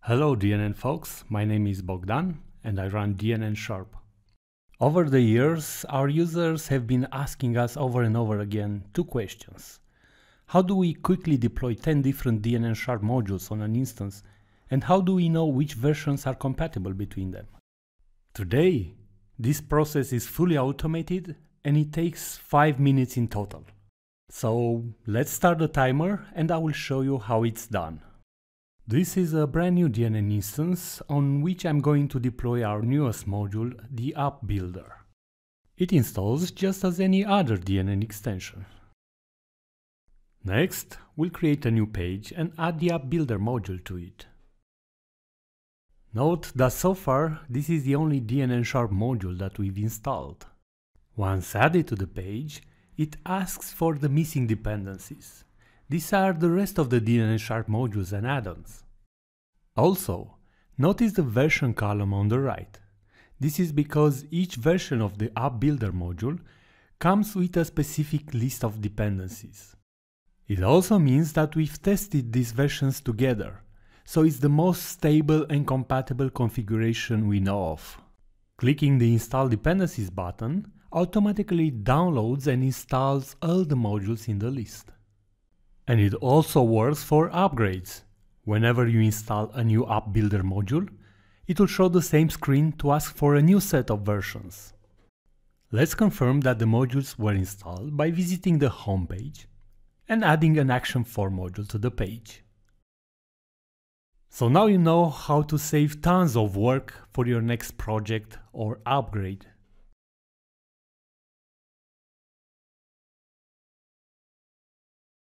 Hello DNN folks, my name is Bogdan and I run DNN Sharp. Over the years, our users have been asking us over and over again two questions. How do we quickly deploy 10 different DNN Sharp modules on an instance, and how do we know which versions are compatible between them? Today, this process is fully automated and it takes 5 minutes in total. So let's start the timer and I will show you how it's done. This is a brand new DNN instance on which I'm going to deploy our newest module, the App Builder. It installs just as any other DNN extension. Next, we'll create a new page and add the App Builder module to it. Note that so far, this is the only DNN Sharp module that we've installed. Once added to the page, it asks for the missing dependencies. These are the rest of the DNN Sharp modules and add-ons. Also, notice the version column on the right. This is because each version of the App Builder module comes with a specific list of dependencies. It also means that we've tested these versions together, so it's the most stable and compatible configuration we know of. Clicking the Install Dependencies button automatically downloads and installs all the modules in the list. And it also works for upgrades. Whenever you install a new App Builder module, it will show the same screen to ask for a new set of versions. Let's confirm that the modules were installed by visiting the home page and adding an Action 4 module to the page. So now you know how to save tons of work for your next project or upgrade.